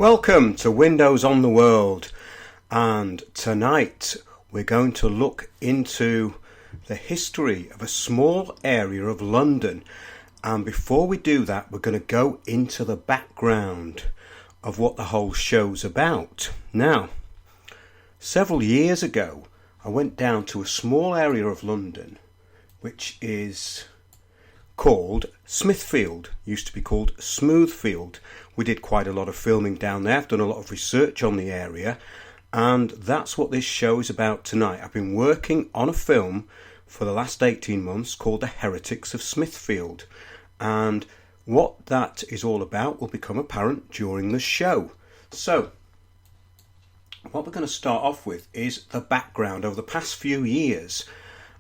Welcome to Windows on the World, and tonight we're going to look into the history of a small area of London, and before we do that we're going to go into the background of what the whole show's about. Now, several years ago I went down to a small area of London which is called Smithfield, used to be called Smoothfield. We did quite a lot of filming down there. I've done a lot of research on the area, and that's what this show is about tonight. I've been working on a film for the last 18 months called The Heretics of Smithfield, and what that is all about will become apparent during the show. So what we're going to start off with is the background. Over the past few years,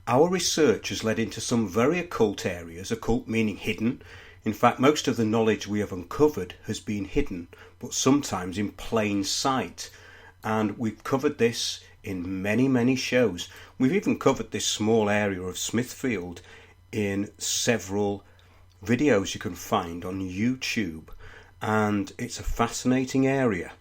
our research has led into some very occult areas, occult meaning hidden. In fact, most of the knowledge we have uncovered has been hidden, but sometimes in plain sight. And we've covered this in many shows. We've even covered this small area of Smithfield in several videos you can find on YouTube. And it's a fascinating area.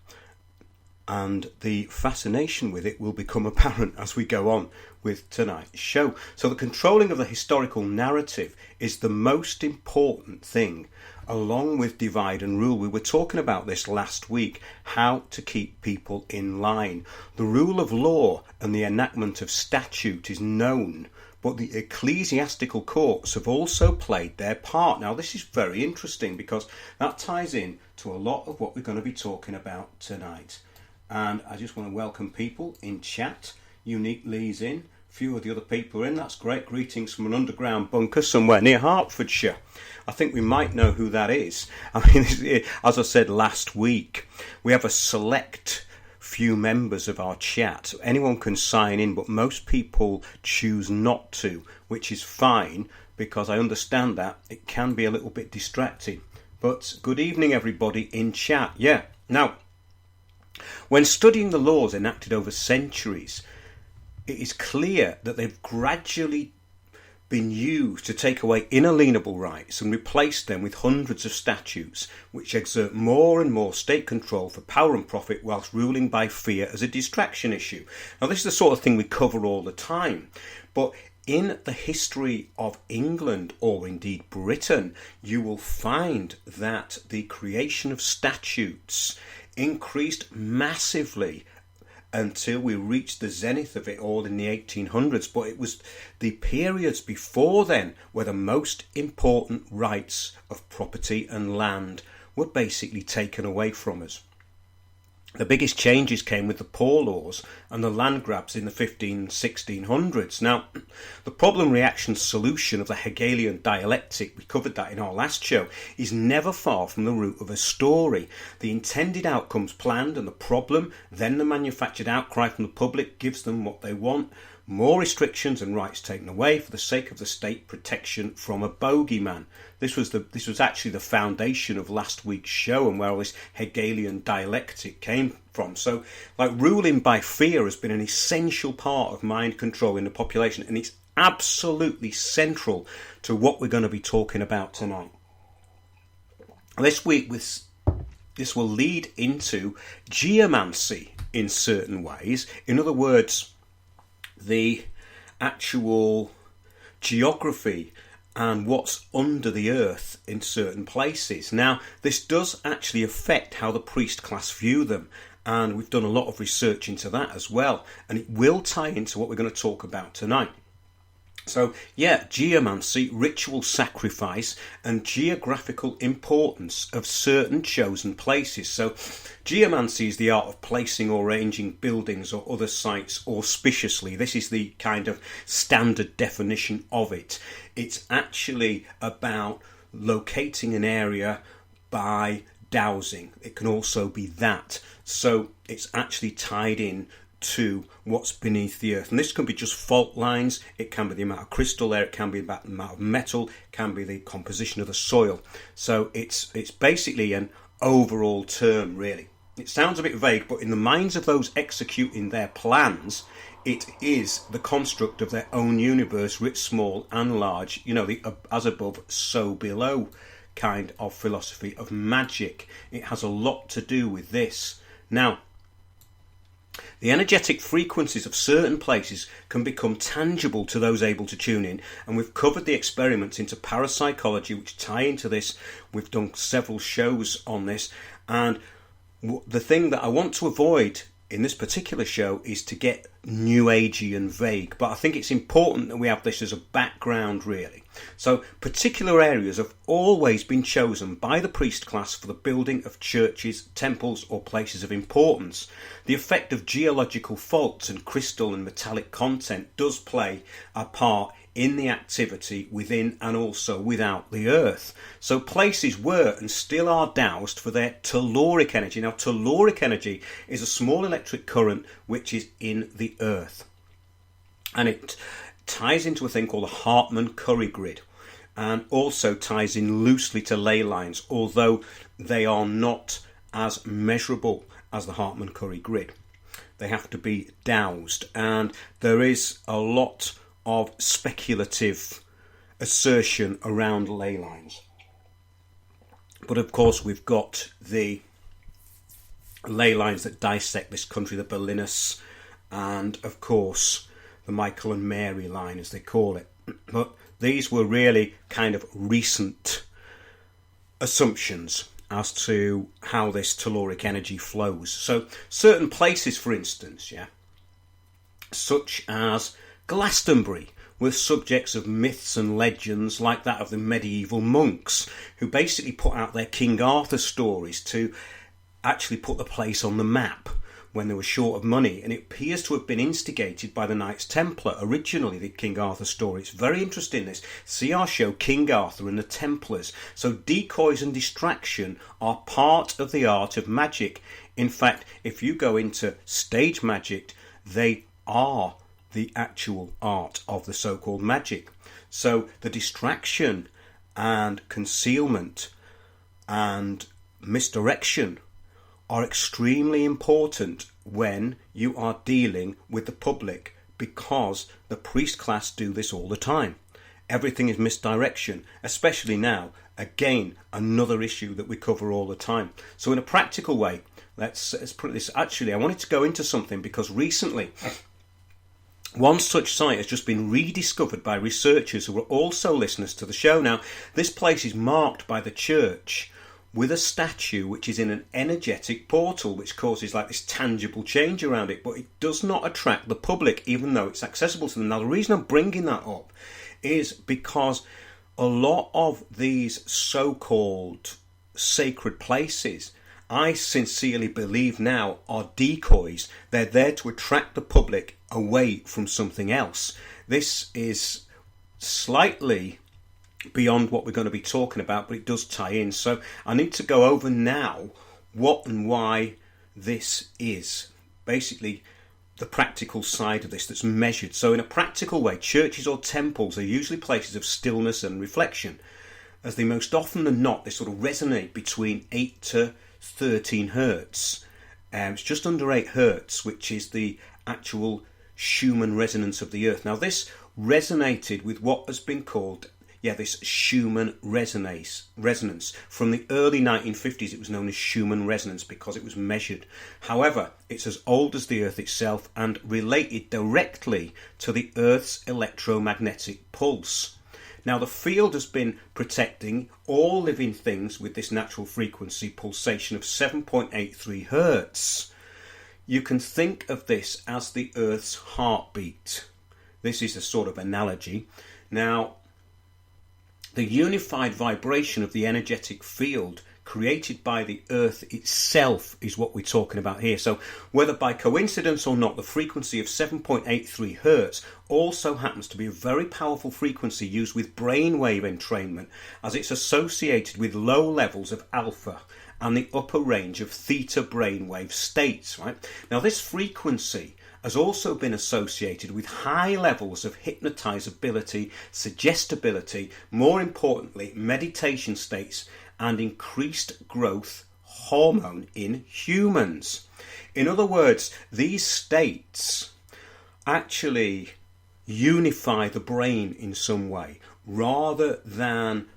And the fascination with it will become apparent as we go on with tonight's show. So the controlling of the historical narrative is the most important thing, along with divide and rule. We were talking about this last week, how to keep people in line. The rule of law and the enactment of statute is known, but the ecclesiastical courts have also played their part. Now, this is very interesting because that ties in to a lot of what we're going to be talking about tonight. And I just want to welcome people in chat. Unique Lee's in, a few of the other people are in. That's great. Greetings from an underground bunker somewhere near Hertfordshire. I think we might know who that is. I mean, as I said last week, we have a select few members of our chat. Anyone can sign in, but most people choose not to, which is fine because I understand that it can be a little bit distracting. But good evening, everybody in chat. Yeah, now, when studying the laws enacted over centuries, it is clear that they've gradually been used to take away inalienable rights and replace them with hundreds of statutes which exert more and more state control for power and profit whilst ruling by fear as a distraction issue. Now, this is the sort of thing we cover all the time, but in the history of England, or indeed Britain, you will find that the creation of statutes increased massively until we reached the zenith of it all in the 1800s. But it was the periods before then where the most important rights of property and land were basically taken away from us. The biggest changes came with the poor laws and the land grabs in the 1600s. Now, the problem-reaction solution of the Hegelian dialectic, we covered that in our last show, is never far from the root of a story. The intended outcome's planned and the problem, then the manufactured outcry from the public gives them what they want. More restrictions and rights taken away for the sake of the state protection from a bogeyman. This was actually the foundation of last week's show and where all this Hegelian dialectic came from. So, like, ruling by fear has been an essential part of mind control in the population, and it's absolutely central to what we're going to be talking about tonight. This week, this will lead into geomancy in certain ways. In other words, the actual geography and what's under the earth in certain places. Now, this does actually affect how the priest class view them, and we've done a lot of research into that as well, and it will tie into what we're going to talk about tonight. So, yeah, geomancy, ritual sacrifice, and geographical importance of certain chosen places. So, geomancy is the art of placing or arranging buildings or other sites auspiciously. This is the kind of standard definition of it. It's actually about locating an area by dowsing. It can also be that. So, it's actually tied in to what's beneath the earth, and this can be just fault lines, it can be the amount of crystal there, it can be about the amount of metal, it can be the composition of the soil. So it's basically an overall term, really. It sounds a bit vague, but in the minds of those executing their plans, it is the construct of their own universe, writ small and large, you know, the as above so below kind of philosophy of magic. It has a lot to do with this. Now, the energetic frequencies of certain places can become tangible to those able to tune in, and we've covered the experiments into parapsychology which tie into this. We've done several shows on this, and the thing that I want to avoid in this particular show is to get new agey and vague, but I think it's important that we have this as a background, really. So particular areas have always been chosen by the priest class for the building of churches, temples or places of importance. The effect of geological faults and crystal and metallic content does play a part in the activity within and also without the earth. So places were and still are doused for their telluric energy. Now, telluric energy is a small electric current which is in the earth, and it ties into a thing called the Hartmann-Curry grid, and also ties in loosely to ley lines, although they are not as measurable as the Hartmann-Curry grid. They have to be doused, and there is a lot of speculative assertion around ley lines. But of course we've got the ley lines that dissect this country, the Berlinus, and of course the Michael and Mary line, as they call it. But these were really kind of recent assumptions as to how this telluric energy flows. So certain places, for instance, such as Glastonbury, were subjects of myths and legends like that of the medieval monks, who basically put out their King Arthur stories to actually put the place on the map when they were short of money. And it appears to have been instigated by the Knights Templar originally, the King Arthur story. It's very interesting, this. See our show King Arthur and the Templars. So decoys and distraction are part of the art of magic. In fact, if you go into stage magic, they are the actual art of the so-called magic. So the distraction and concealment and misdirection are extremely important when you are dealing with the public, because the priest class do this all the time. Everything is misdirection, especially now. Again, another issue that we cover all the time. So in a practical way, let's put this. Actually, I wanted to go into something because recently one such site has just been rediscovered by researchers who are also listeners to the show. Now, this place is marked by the church with a statue which is in an energetic portal, which causes like this tangible change around it, but it does not attract the public, even though it's accessible to them. Now, the reason I'm bringing that up is because a lot of these so-called sacred places, I sincerely believe now, are decoys. They're there to attract the public away from something else. This is slightly beyond what we're going to be talking about, but it does tie in. So I need to go over now what and why this is. Basically, the practical side of this that's measured. So in a practical way, churches or temples are usually places of stillness and reflection, as they most often than not, they sort of resonate between 8 to 13 hertz. It's just under 8 hertz, which is the actual Schumann resonance of the earth. Now, this resonated with what has been called this Schumann resonance. From the early 1950s, it was known as Schumann resonance because it was measured. However, it's as old as the Earth itself and related directly to the Earth's electromagnetic pulse. Now, the field has been protecting all living things with this natural frequency pulsation of 7.83 hertz. You can think of this as the Earth's heartbeat. This is a sort of analogy. Now, the unified vibration of the energetic field created by the Earth itself is what we're talking about here. So whether by coincidence or not, the frequency of 7.83 hertz also happens to be a very powerful frequency used with brainwave entrainment, as it's associated with low levels of alpha and the upper range of theta brainwave states. Right? Now, this frequency has also been associated with high levels of hypnotizability, suggestibility, more importantly, meditation states, and increased growth hormone in humans. In other words, these states actually unify the brain in some way, rather than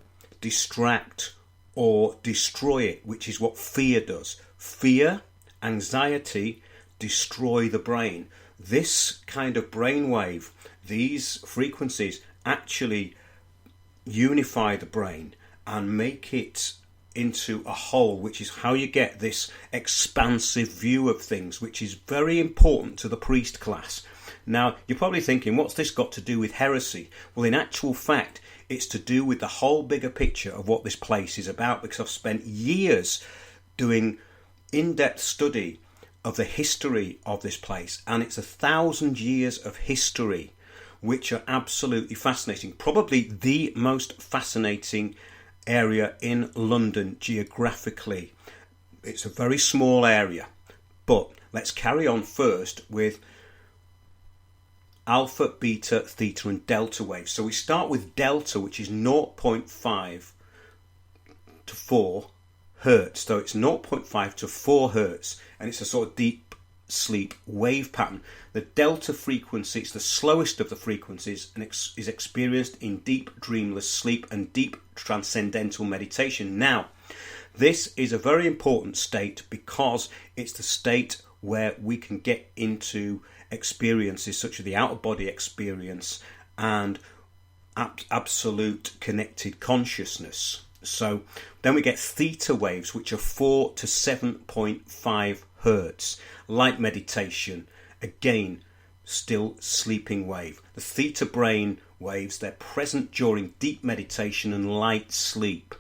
distract or destroy it, which is what fear does. Fear, anxiety, destroy the brain. This kind of brainwave, these frequencies actually unify the brain and make it into a whole, which is how you get this expansive view of things, which is very important to the priest class. Now, you're probably thinking, what's this got to do with heresy? Well, in actual fact, it's to do with the whole bigger picture of what this place is about, because I've spent years doing in-depth study of the history of this place, and it's 1,000 years of history which are absolutely fascinating. Probably the most fascinating area in London geographically. It's a very small area, but let's carry on first with alpha, beta, theta and delta waves. So we start with delta, which is 0.5 to 4 hertz. So it's 0.5 to 4 hertz, and it's a sort of deep sleep wave pattern. The delta frequency is the slowest of the frequencies and is experienced in deep dreamless sleep and deep transcendental meditation. Now, this is a very important state because it's the state where we can get into experiences such as the out-of-body experience and absolute connected consciousness. So then we get theta waves, which are 4 to 7.5 hertz. Light meditation, again, still sleeping wave. The theta brain waves, they're present during deep meditation and light sleep,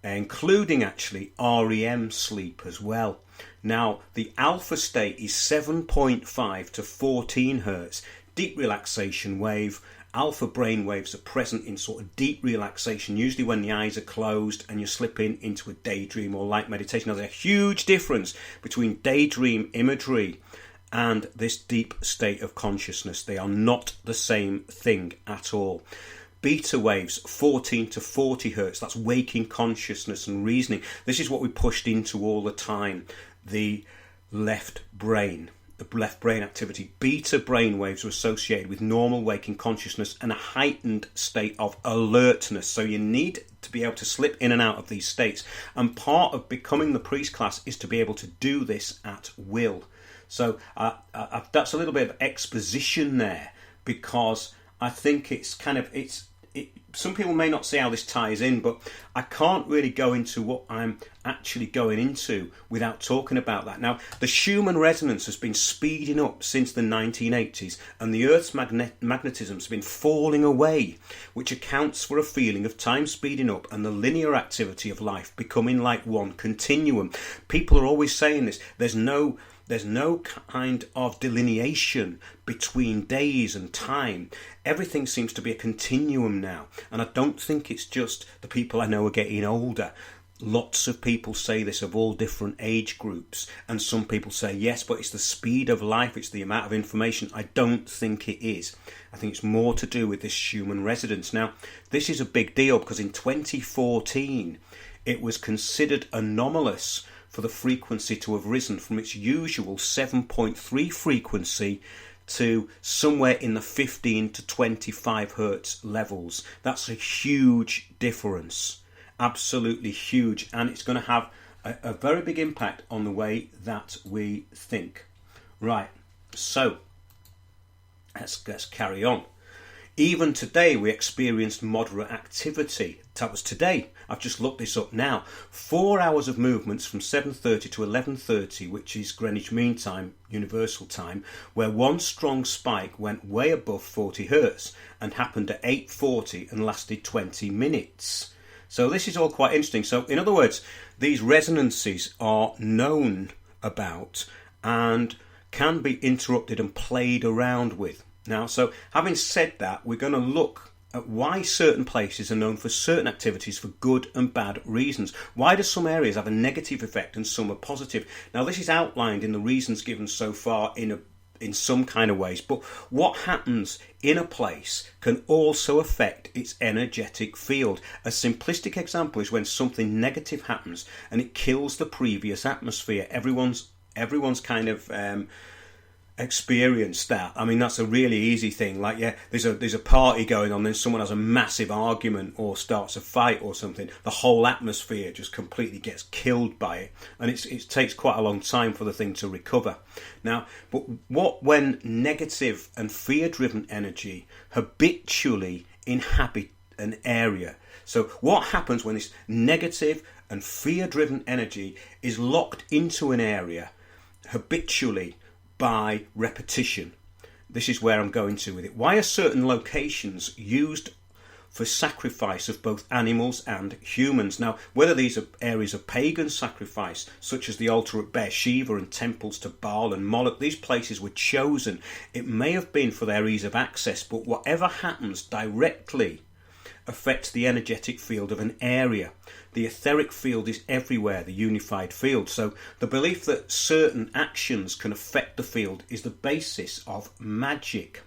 including actually REM sleep as well. Now, the alpha state is 7.5 to 14 hertz. Deep relaxation wave. Alpha brain waves are present in sort of deep relaxation, usually when the eyes are closed and you're slipping into a daydream or light meditation. Now, there's a huge difference between daydream imagery and this deep state of consciousness. They are not the same thing at all. Beta waves, 14 to 40 hertz. That's waking consciousness and reasoning. This is what we pushed into all the time. The left brain activity. Beta brain waves are associated with normal waking consciousness and a heightened state of alertness. So you need to be able to slip in and out of these states. And part of becoming the priest class is to be able to do this at will. So that's a little bit of exposition there, because I think it's kind of, some people may not see how this ties in, but I can't really go into what I'm actually going into without talking about that. Now, the Schumann resonance has been speeding up since the 1980s, and the Earth's magnetism has been falling away, which accounts for a feeling of time speeding up and the linear activity of life becoming like one continuum. People are always saying this. There's no kind of delineation between days and time. Everything seems to be a continuum now. And I don't think it's just the people I know are getting older. Lots of people say this of all different age groups. And some people say, yes, but it's the speed of life, it's the amount of information. I don't think it is. I think it's more to do with this Schumann resonance. Now, this is a big deal because in 2014, it was considered anomalous for the frequency to have risen from its usual 7.3 frequency to somewhere in the 15 to 25 hertz levels. That's a huge difference, absolutely huge, and it's going to have a very big impact on the way that we think. Right, so let's carry on. Even today we experienced moderate activity. That was today. I've just looked this up now. 4 hours of movements from 7:30 to 11:30, which is Greenwich Mean Time, Universal Time, where one strong spike went way above 40 hertz and happened at 8:40 and lasted 20 minutes. So this is all quite interesting. So in other words, these resonances are known about and can be interrupted and played around with. Now, so having said that, we're going to look at why certain places are known for certain activities for good and bad reasons. Why do some areas have a negative effect and some are positive? Now, this is outlined in the reasons given so far in some kind of ways, but what happens in a place can also affect its energetic field. A simplistic example is when something negative happens and it kills the previous atmosphere. Everyone's kind of experienced that. I mean, that's a really easy thing. Like, yeah, there's a party going on, then someone has a massive argument or starts a fight or something. The whole atmosphere just completely gets killed by it, and it takes quite a long time for the thing to recover. Now, but what when negative and fear-driven energy habitually inhabit an area? So what happens when this negative and fear-driven energy is locked into an area habitually by repetition? This is where I'm going to with it. Why are certain locations used for sacrifice of both animals and humans? Now, whether these are areas of pagan sacrifice, such as the altar at Beersheba and temples to Baal and Moloch, these places were chosen. It may have been for their ease of access, but whatever happens directly affects the energetic field of an area. The etheric field is everywhere, the unified field. So the belief that certain actions can affect the field is the basis of magic.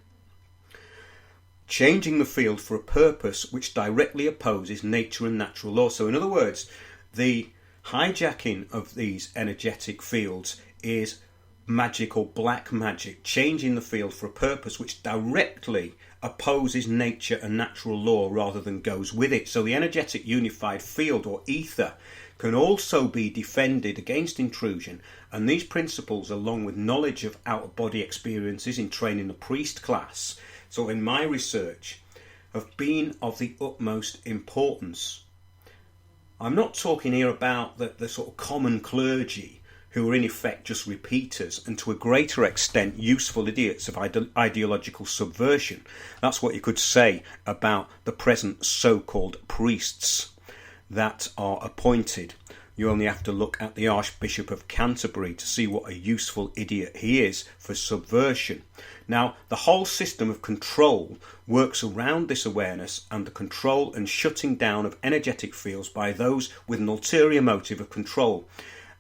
Changing the field for a purpose which directly opposes nature and natural law. So in other words, the hijacking of these energetic fields is magic or black magic, changing the field for a purpose which directly opposes nature and natural law rather than goes with it. So the energetic unified field or ether can also be defended against intrusion, and these principles, along with knowledge of out-of-body experiences in training the priest class, so in my research, have been of the utmost importance. I'm not talking here about the sort of common clergy who are in effect just repeaters and to a greater extent useful idiots of ideological subversion. That's what you could say about the present so-called priests that are appointed. You only have to look at the Archbishop of Canterbury to see what a useful idiot he is for subversion. Now, the whole system of control works around this awareness and the control and shutting down of energetic fields by those with an ulterior motive of control.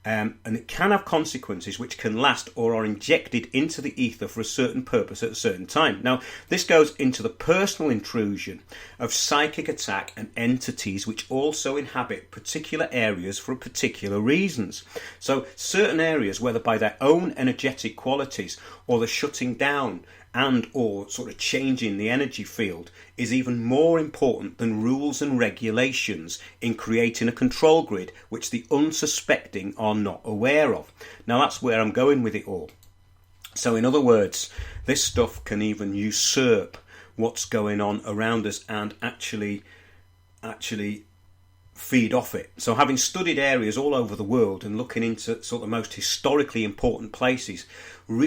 And it can have consequences which can last or are injected into the ether for a certain purpose at a certain time. Now, this goes into the personal intrusion of psychic attack and entities which also inhabit particular areas for particular reasons. So certain areas, whether by their own energetic qualities or the shutting down and or sort of changing the energy field, is even more important than rules and regulations in creating a control grid which the unsuspecting are not aware of. Now that's where I'm going with it all. So in other words, this stuff can even usurp what's going on around us and actually feed off it. So having studied areas all over the world and looking into sort of the most historically important places,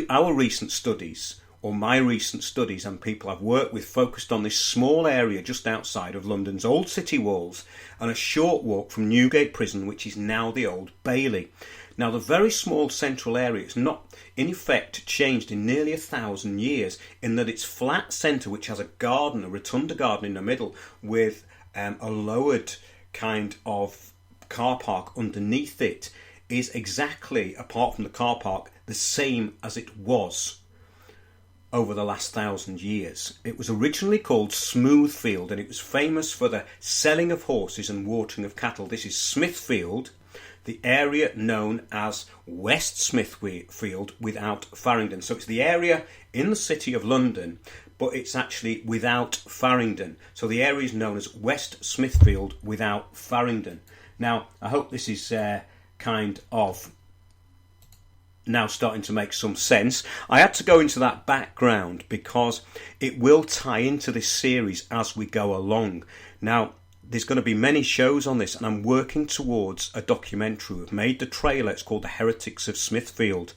our recent studies, or my recent studies and people I've worked with, focused on this small area just outside of London's old city walls and a short walk from Newgate Prison, which is now the Old Bailey. Now, the very small central area is not, in effect, changed in nearly 1,000 years, in that its flat centre, which has a garden, a rotunda garden in the middle, with a lowered kind of car park underneath it, is exactly, apart from the car park, the same as it was over the last 1,000 years. It was originally called Smithfield, and it was famous for the selling of horses and watering of cattle. This is Smithfield, the area known as West Smithfield without Farringdon. So it's the area in the city of London, but it's actually without Farringdon. So the area is known as West Smithfield without Farringdon. Now, I hope this is kind of now starting to make some sense. I had to go into that background because it will tie into this series as we go along. Now, there's going to be many shows on this, and I'm working towards a documentary. We've made the trailer. It's called The Heretics of Smithfield,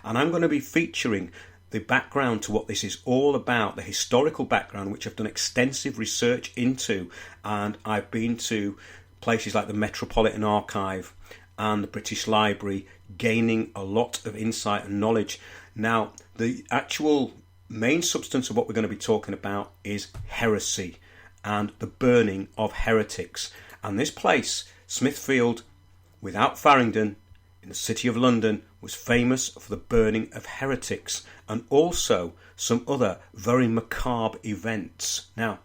and I'm going to be featuring the background to what this is all about, the historical background, which I've done extensive research into, and I've been to places like the Metropolitan Archive and the British Library, gaining a lot of insight and knowledge. Now, the actual main substance of what we're going to be talking about is heresy and the burning of heretics. And this place, Smithfield, without Farringdon, in the city of London, was famous for the burning of heretics and also some other very macabre events. Now,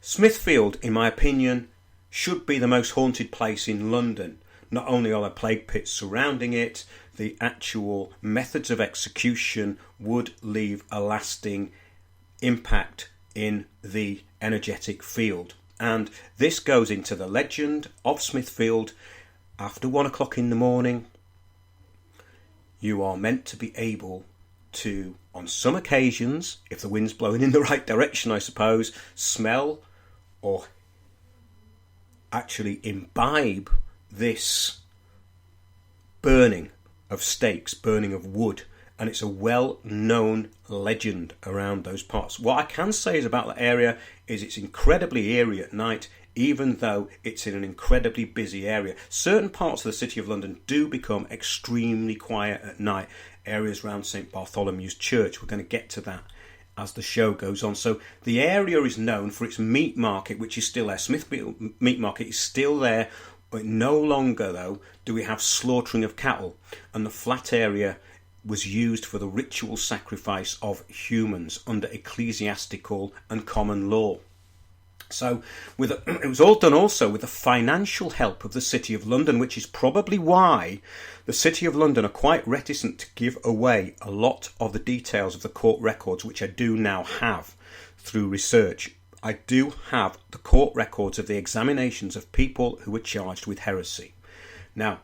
Smithfield, in my opinion, should be the most haunted place in London, not only are there plague pits surrounding it, the actual methods of execution would leave a lasting impact in the energetic field. And this goes into the legend of Smithfield. After 1 o'clock in the morning, you are meant to be able to, on some occasions, if the wind's blowing in the right direction, I suppose, smell or actually imbibe this burning of stakes, burning of wood, and it's a well-known legend around those parts. What I can say is about the area is it's incredibly eerie at night, even though it's in an incredibly busy area. Certain parts of the City of London do become extremely quiet at night. Areas around St Bartholomew's Church, we're going to get to that as the show goes on. So the area is known for its meat market, which is still there. Smithfield Meat Market is still there, but no longer, though, do we have slaughtering of cattle. And the flat area was used for the ritual sacrifice of humans under ecclesiastical and common law. So it was all done also with the financial help of the City of London, which is probably why the City of London are quite reticent to give away a lot of the details of the court records, which I do now have through research. I do have the court records of the examinations of people who were charged with heresy. Now,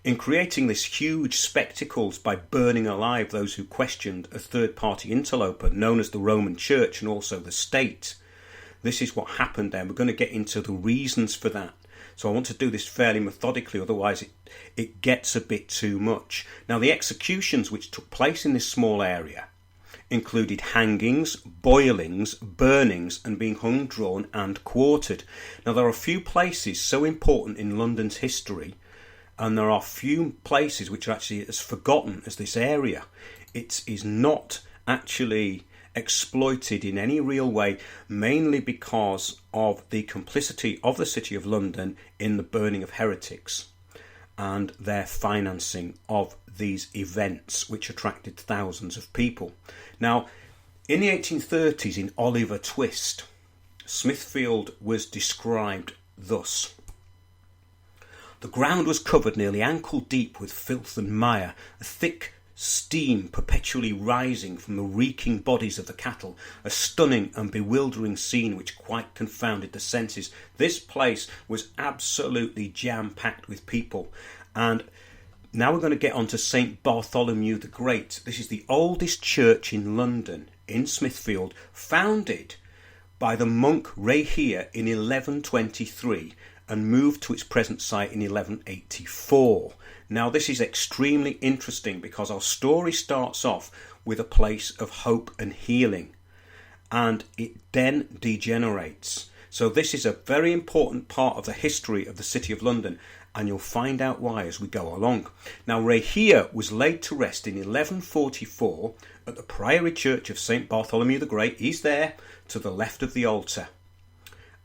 in creating this huge spectacles by burning alive those who questioned a third-party interloper known as the Roman Church and also the state, this is what happened there. We're going to get into the reasons for that. So I want to do this fairly methodically, otherwise it gets a bit too much. Now, the executions which took place in this small area included hangings, boilings, burnings, and being hung, drawn, and quartered. Now, there are a few places so important in London's history, and there are few places which are actually as forgotten as this area. It is not actually exploited in any real way, mainly because of the complicity of the City of London in the burning of heretics and their financing of these events which attracted thousands of people. Now, in the 1830s, in Oliver Twist, Smithfield was described thus: "The ground was covered nearly ankle deep with filth and mire, a thick steam perpetually rising from the reeking bodies of the cattle, a stunning and bewildering scene which quite confounded the senses." This place was absolutely jam-packed with people. And now we're going to get on to St Bartholomew the Great. This is the oldest church in London, in Smithfield, founded by the monk Rahia in 1123 and moved to its present site in 1184. Now, this is extremely interesting because our story starts off with a place of hope and healing, and it then degenerates. So this is a very important part of the history of the City of London, and you'll find out why as we go along. Now, Rahia was laid to rest in 1144 at the Priory Church of St Bartholomew the Great. He's there to the left of the altar.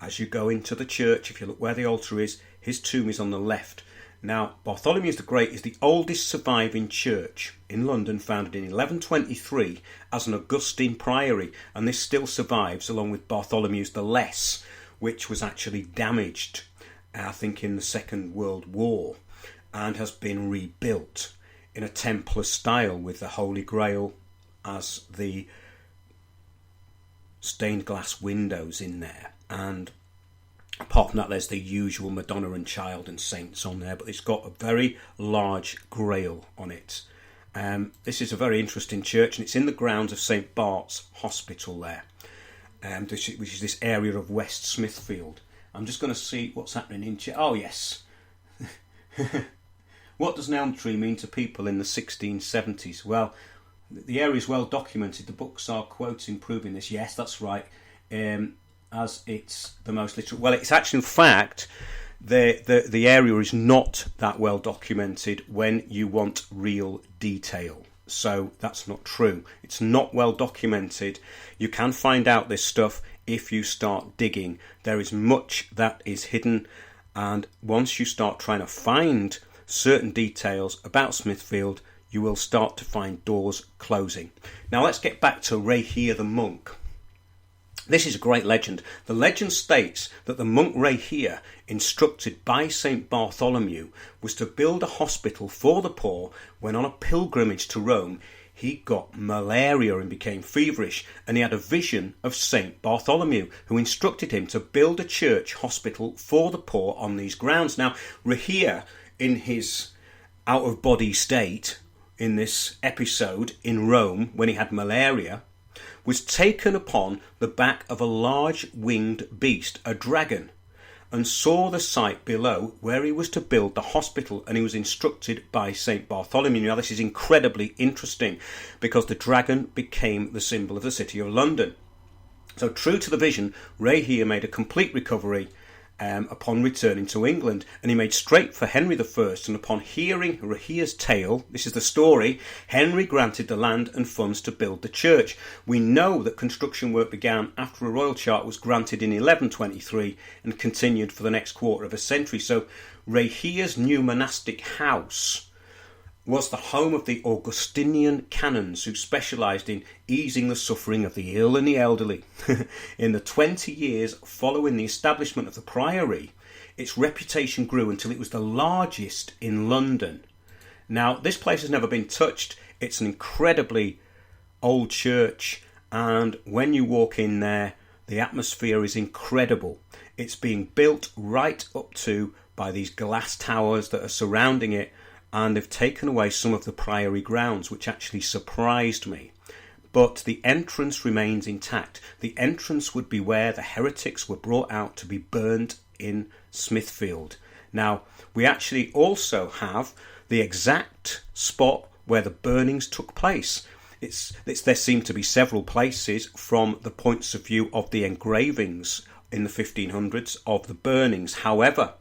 As you go into the church, if you look where the altar is, his tomb is on the left. Now, Bartholomew the Great is the oldest surviving church in London, founded in 1123 as an Augustine priory, and this still survives along with Bartholomew's the Less, which was actually damaged, I think, in the Second World War, and has been rebuilt in a Templar style with the Holy Grail as the stained glass windows in there. And apart from that, there's the usual Madonna and Child and saints on there, but it's got a very large grail on it. This is a very interesting church, and it's in the grounds of St Bart's Hospital there, which is this area of West Smithfield. I'm just going to see what's happening in... Oh, yes. What does an elm tree mean to people in the 1670s? Well, the area is well documented. The books are quoting proving this. Yes, that's right. As it's the most literal. Well, it's actually, in fact, the area is not that well documented when you want real detail. So that's not true. It's not well documented. You can find out this stuff if you start digging. There is much that is hidden, and once you start trying to find certain details about Smithfield, you will start to find doors closing. Now let's get back to Rahia the monk. This is a great legend. The legend states that the monk Rahia, instructed by St. Bartholomew, was to build a hospital for the poor when on a pilgrimage to Rome he got malaria and became feverish, and he had a vision of St. Bartholomew, who instructed him to build a church hospital for the poor on these grounds. Now, Rahia, in his out-of-body state in this episode in Rome when he had malaria, was taken upon the back of a large winged beast, a dragon, and saw the site below where he was to build the hospital, and he was instructed by St. Bartholomew. Now, this is incredibly interesting because the dragon became the symbol of the city of London. So, true to the vision, Rahia made a complete recovery upon returning to England, and he made straight for Henry I, and upon hearing Rahia's tale, this is the story, Henry granted the land and funds to build the church. We know that construction work began after a royal charter was granted in 1123 and continued for the next quarter of a century. So Rahia's new monastic house was the home of the Augustinian canons, who specialised in easing the suffering of the ill and the elderly. In the 20 years following the establishment of the priory, its reputation grew until it was the largest in London. Now, this place has never been touched. It's an incredibly old church, and when you walk in there, the atmosphere is incredible. It's being built right up to by these glass towers that are surrounding it, and they've taken away some of the priory grounds, which actually surprised me. But the entrance remains intact. The entrance would be where the heretics were brought out to be burnt in Smithfield. Now, we actually also have the exact spot where the burnings took place. There seem to be several places from the points of view of the engravings in the 1500s of the burnings. However,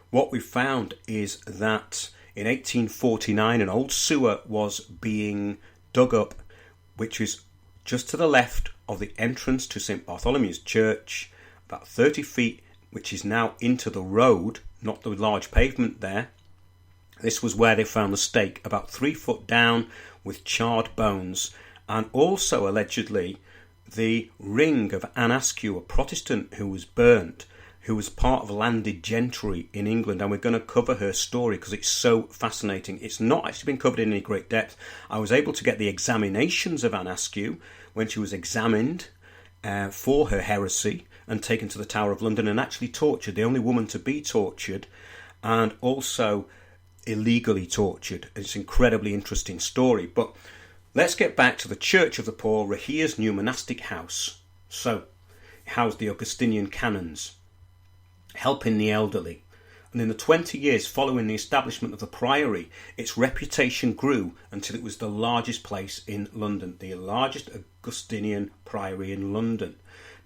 what we found is that in 1849, an old sewer was being dug up, which is just to the left of the entrance to St. Bartholomew's Church, about 30 feet, which is now into the road, not the large pavement there. This was where they found the stake, about 3 foot down, with charred bones, and also allegedly the ring of Anne Askew, a Protestant who was burnt, who was part of landed gentry in England, and we're going to cover her story because it's so fascinating. It's not actually been covered in any great depth. I was able to get the examinations of Anne Askew when she was examined for her heresy and taken to the Tower of London and actually tortured, the only woman to be tortured, and also illegally tortured. It's an incredibly interesting story. But let's get back to the Church of the Poor, Rahia's new monastic house. So, it housed the Augustinian canons, helping the elderly, and in the 20 years following the establishment of the priory, its reputation grew until it was the largest place in London, the largest Augustinian priory in London.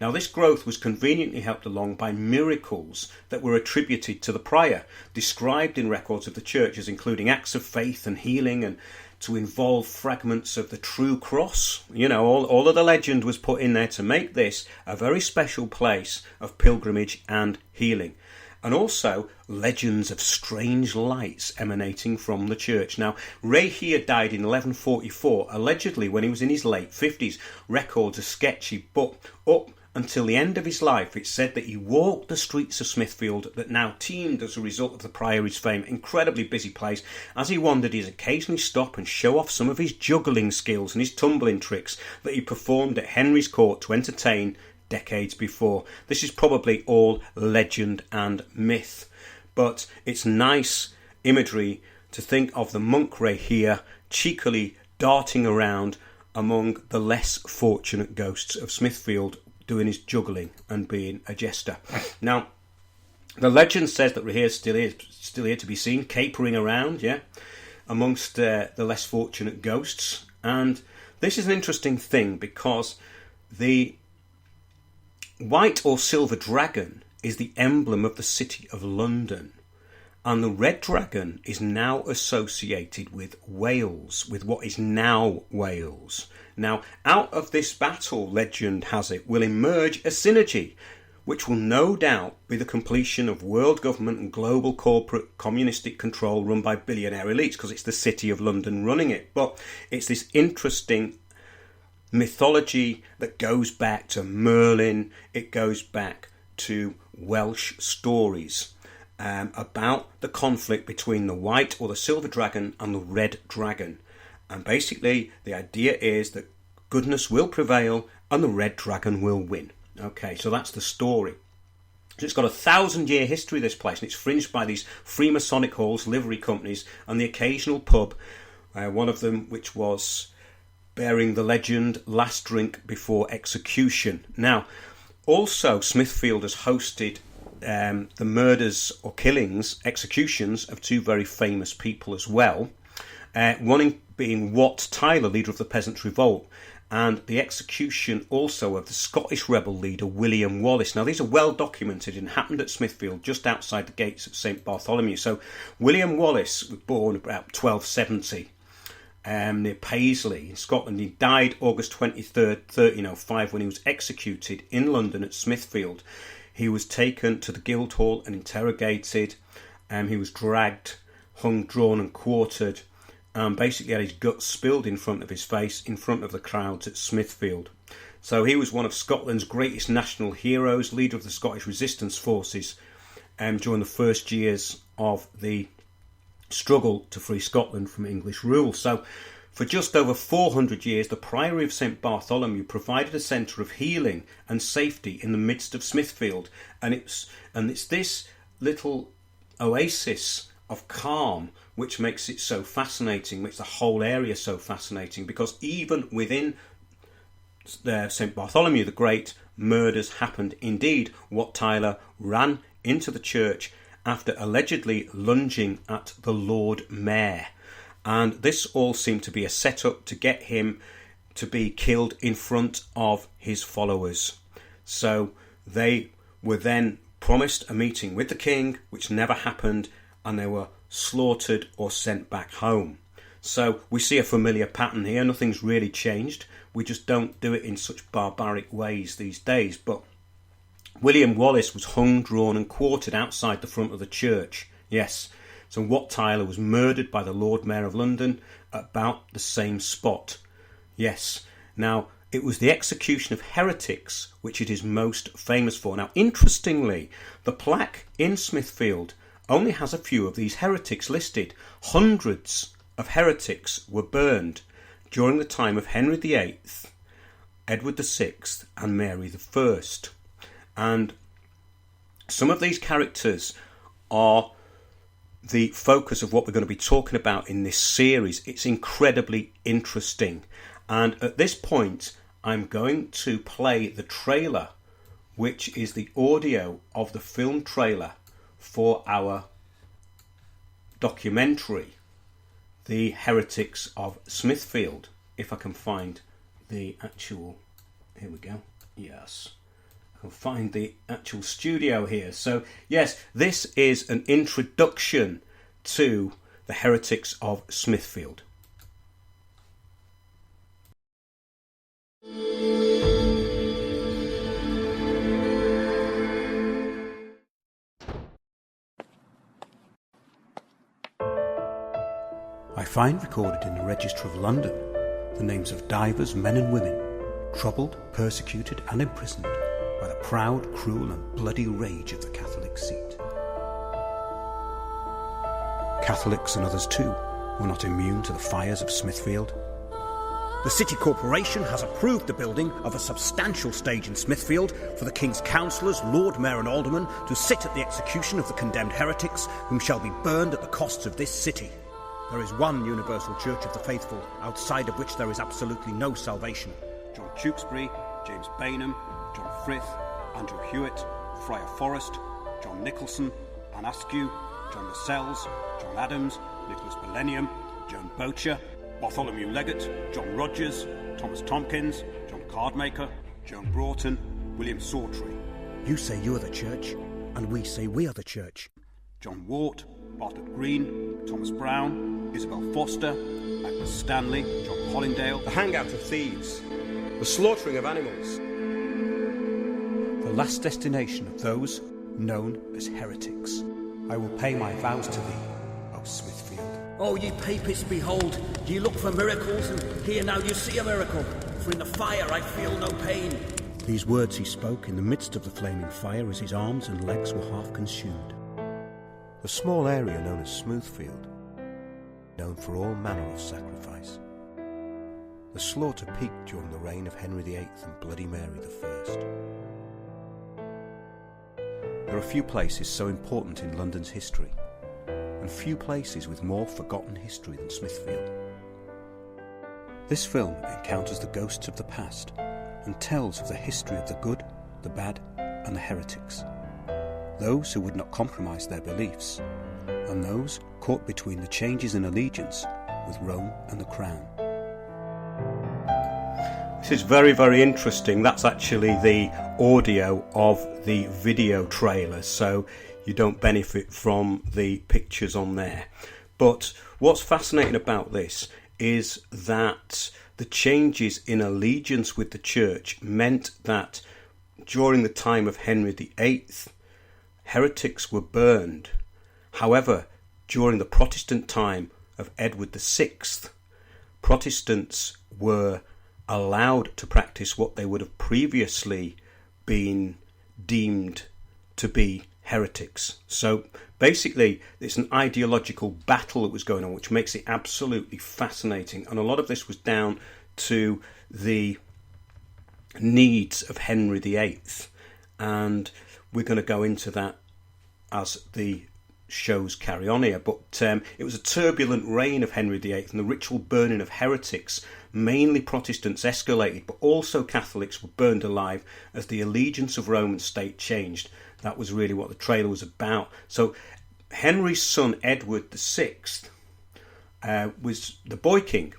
Now, this growth was conveniently helped along by miracles that were attributed to the prior, described in records of the church as including acts of faith and healing, and to involve fragments of the true cross. You know, all of the legend was put in there to make this a very special place of pilgrimage and healing. And also legends of strange lights emanating from the church. Now, Rahia died in 1144, allegedly when he was in his late 50s. Records are sketchy, but up until the end of his life, it's said that he walked the streets of Smithfield that now teemed as a result of the priory's fame. Incredibly busy place. As he wandered, he'd occasionally stop and show off some of his juggling skills and his tumbling tricks that he performed at Henry's court to entertain decades before. This is probably all legend and myth, but it's nice imagery to think of the monk Rahia cheekily darting around among the less fortunate ghosts of Smithfield, doing his juggling and being a jester. Now, the legend says that Rahia is still here to be seen, capering around, amongst the less fortunate ghosts. And this is an interesting thing because the white or silver dragon is the emblem of the city of London. And the red dragon is now associated with Wales, with what is now Wales. Now, out of this battle, legend has it, will emerge a synergy, which will no doubt be the completion of world government and global corporate communistic control run by billionaire elites, because it's the city of London running it. But it's this interesting mythology that goes back to Merlin. It goes back to Welsh stories about the conflict between the white or the silver dragon and the red dragon. And basically the idea is that goodness will prevail and the red dragon will win. Okay, so that's the story. So it's got a 1,000-year history, this place, and it's fringed by these Freemasonic halls, livery companies, and the occasional pub, one of them which was bearing the legend "Last Drink Before Execution." Now, also Smithfield has hosted the murders or killings, executions of two very famous people as well. One being Wat Tyler, leader of the Peasants' Revolt, and the execution also of the Scottish rebel leader William Wallace. Now, these are well documented and happened at Smithfield, just outside the gates of St Bartholomew. So William Wallace was born about 1270 near Paisley in Scotland. He died August 23rd, 1305, when he was executed in London at Smithfield. He was taken to the Guildhall and interrogated. He was dragged, hung, drawn and quartered. Basically had his guts spilled in front of his face in front of the crowds at Smithfield. So he was one of Scotland's greatest national heroes, leader of the Scottish resistance forces during the first years of the struggle to free Scotland from English rule. So for just over 400 years, the Priory of St Bartholomew provided a centre of healing and safety in the midst of Smithfield. And it's this little oasis of calm which makes it so fascinating, makes the whole area so fascinating, because even within St Bartholomew the Great, murders happened. Indeed, Wat Tyler ran into the church after allegedly lunging at the Lord Mayor, and this all seemed to be a setup to get him to be killed in front of his followers. So they were then promised a meeting with the king, which never happened, and they were slaughtered or sent back home. So we see a familiar pattern here. Nothing's really changed. We just don't do it in such barbaric ways these days. But William Wallace was hung, drawn and quartered outside the front of the church. Yes, so Wat Tyler was murdered by the Lord Mayor of London at about the same spot. Yes, now it was the execution of heretics which it is most famous for. Now, interestingly, the plaque in Smithfield only has a few of these heretics listed. Hundreds of heretics were burned during the time of Henry VIII, Edward VI and Mary I. And some of these characters are the focus of what we're going to be talking about in this series. It's incredibly interesting. And at this point, I'm going to play the trailer, which is the audio of the film trailer for our documentary, The Heretics of Smithfield. If I can find the actual... Here we go. Yes. I can find the actual studio here. So, yes, this is an introduction to The Heretics of Smithfield. I find recorded in the Register of London the names of divers men and women, troubled, persecuted and imprisoned by the proud, cruel and bloody rage of the Catholic seat. Catholics and others too were not immune to the fires of Smithfield. The City Corporation has approved the building of a substantial stage in Smithfield for the King's councillors, Lord Mayor and Aldermen to sit at the execution of the condemned heretics, whom shall be burned at the costs of this city. There is one universal church of the faithful, outside of which there is absolutely no salvation. John Tewkesbury, James Bainham, John Frith, Andrew Hewitt, Friar Forrest, John Nicholson, Anne Askew, John Lascelles, John Adams, Nicholas Millennium, Joan Bocher, Bartholomew Leggett, John Rogers, Thomas Tompkins, John Cardmaker, Joan Broughton, William Sawtre. You say you are the church, and we say we are the church. John Wart, Bartlett Green, Thomas Brown, Isabel Foster, Agnes Stanley, John Hollindale. The hangout of thieves, the slaughtering of animals, the last destination of those known as heretics. I will pay my vows to thee, O Smithfield. Oh, ye papists, behold, ye look for miracles, and here now you see a miracle. for in the fire I feel no pain. These words he spoke in the midst of the flaming fire as his arms and legs were half consumed. The small area known as Smithfield, known for all manner of sacrifice. The slaughter peaked during the reign of Henry VIII and Bloody Mary I. There are few places so important in London's history, and few places with more forgotten history than Smithfield. This film encounters the ghosts of the past and tells of the history of the good, the bad, and the heretics. Those who would not compromise their beliefs, and those caught between the changes in allegiance with Rome and the Crown. This is very, very interesting. That's actually the audio of the video trailer, so you don't benefit from the pictures on there. But what's fascinating about this is that the changes in allegiance with the church meant that during the time of Henry VIII, heretics were burned. However, during the Protestant time of Edward VI, Protestants were allowed to practice what they would have previously been deemed to be heretics. So basically it's an ideological battle that was going on, which makes it absolutely fascinating, and a lot of this was down to the needs of Henry VIII, and we're going to go into that as the shows carry on here. But it was a turbulent reign of Henry VIII, and the ritual burning of heretics, mainly Protestants, escalated, but also Catholics were burned alive as the allegiance of Roman state changed. That was really what the trailer was about. So Henry's son Edward VI was the boy king.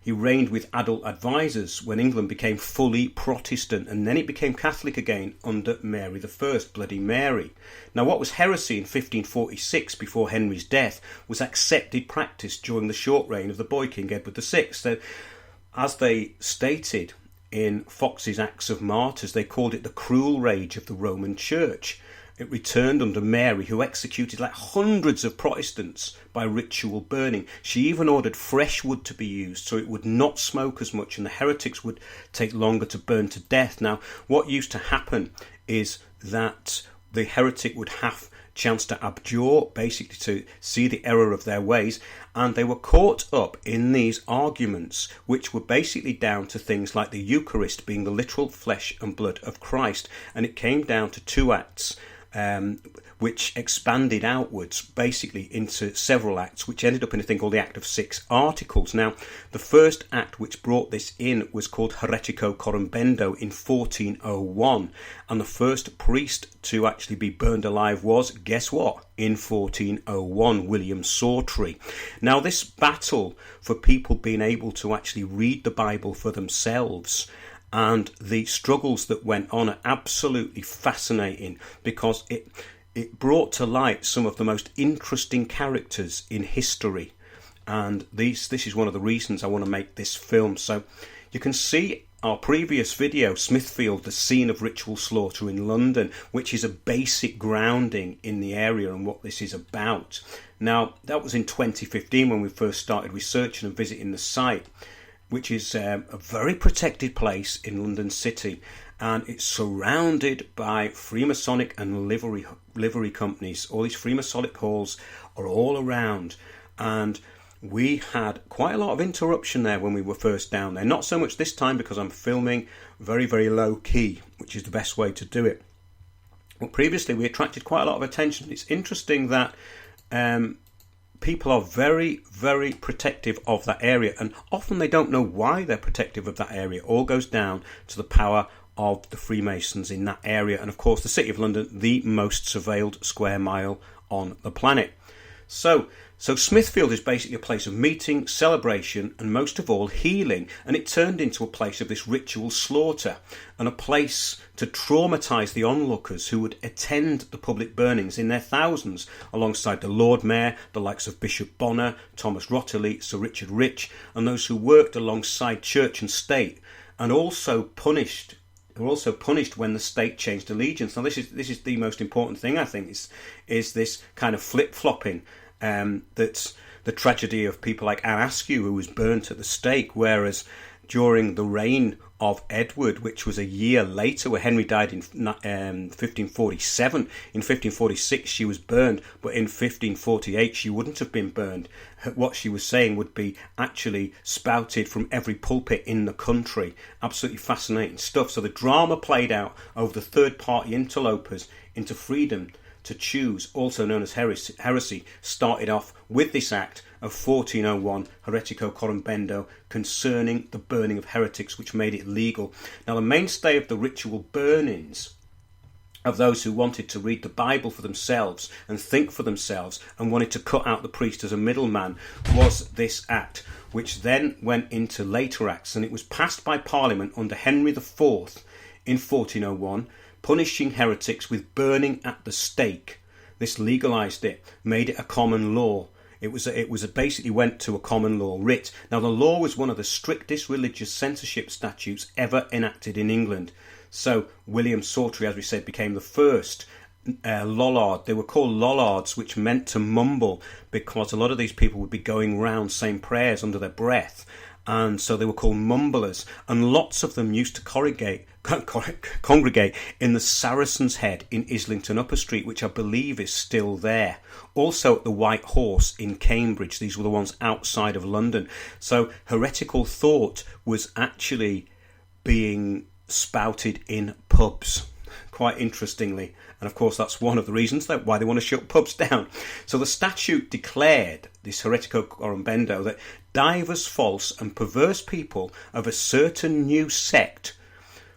He reigned with adult advisors when England became fully Protestant, and then it became Catholic again under Mary I, Bloody Mary. Now, what was heresy in 1546 before Henry's death was accepted practice during the short reign of the boy king Edward VI. So, as they stated in Fox's Acts of Martyrs, they called it the cruel rage of the Roman Church. It returned under Mary, who executed like hundreds of Protestants by ritual burning. She even ordered fresh wood to be used so it would not smoke as much, and the heretics would take longer to burn to death. Now, what used to happen is that the heretic would have chance to abjure, basically to see the error of their ways, and they were caught up in these arguments, which were basically down to things like the Eucharist being the literal flesh and blood of Christ, and it came down to two acts, which expanded outwards basically into several acts, which ended up in a thing called the Act of 6 Articles. Now, the first act which brought this in was called Heretico Corumbendo in 1401, and the first priest to actually be burned alive was, guess what, in 1401, William Sawtre. Now, this battle for people being able to actually read the Bible for themselves and the struggles that went on are absolutely fascinating, because it brought to light some of the most interesting characters in history, and this is one of the reasons I want to make this film. So you can see our previous video, Smithfield, the scene of ritual slaughter in London, which is a basic grounding in the area and what this is about. Now, that was in 2015 when we first started researching and visiting the site, which is a very protected place in London City, and it's surrounded by Freemasonic and livery companies. All these Freemasonic halls are all around, and we had quite a lot of interruption there when we were first down there. Not so much this time because I'm filming very, very low key, which is the best way to do it. But previously we attracted quite a lot of attention. It's interesting that people are very, very protective of that area, and often they don't know why they're protective of that area. It all goes down to the power of the Freemasons in that area, and of course the City of London, the most surveilled square mile on the planet. So Smithfield is basically a place of meeting, celebration, and most of all healing, and it turned into a place of this ritual slaughter and a place to traumatise the onlookers who would attend the public burnings in their thousands, alongside the Lord Mayor, the likes of Bishop Bonner, Thomas Rotterley, Sir Richard Rich, and those who worked alongside church and state, and also punished. Were also punished when the state changed allegiance. Now, this is the most important thing, I think, is this kind of flip-flopping. That's the tragedy of people like Anne Askew, who was burnt at the stake, whereas during the reign of Edward, which was a year later, where Henry died in 1547. In 1546 she was burned, but in 1548 she wouldn't have been burned. What she was saying would be actually spouted from every pulpit in the country. Absolutely fascinating stuff. So the drama played out over the third-party interlopers into freedom to choose, also known as heresy, started off with this act of 1401, Heretico Corrumbendo, concerning the burning of heretics, which made it legal. Now, the mainstay of the ritual burnings of those who wanted to read the Bible for themselves and think for themselves and wanted to cut out the priest as a middleman was this act, which then went into later acts, and it was passed by Parliament under Henry IV in 1401, punishing heretics with burning at the stake. This legalised it, made it a common law. It basically went to a common law writ. Now, the law was one of the strictest religious censorship statutes ever enacted in England. So William Sawtre, as we said, became the first lollard. They were called lollards, which meant to mumble, because a lot of these people would be going round saying prayers under their breath, and so they were called mumblers. And lots of them used to congregate in the Saracen's Head in Islington Upper Street, which I believe is still there. Also at the White Horse in Cambridge. These were the ones outside of London. So heretical thought was actually being spouted in pubs, quite interestingly. And of course that's one of the reasons why they want to shut pubs down. So the statute declared, this heretico corrumbendo, that divers false and perverse people of a certain new sect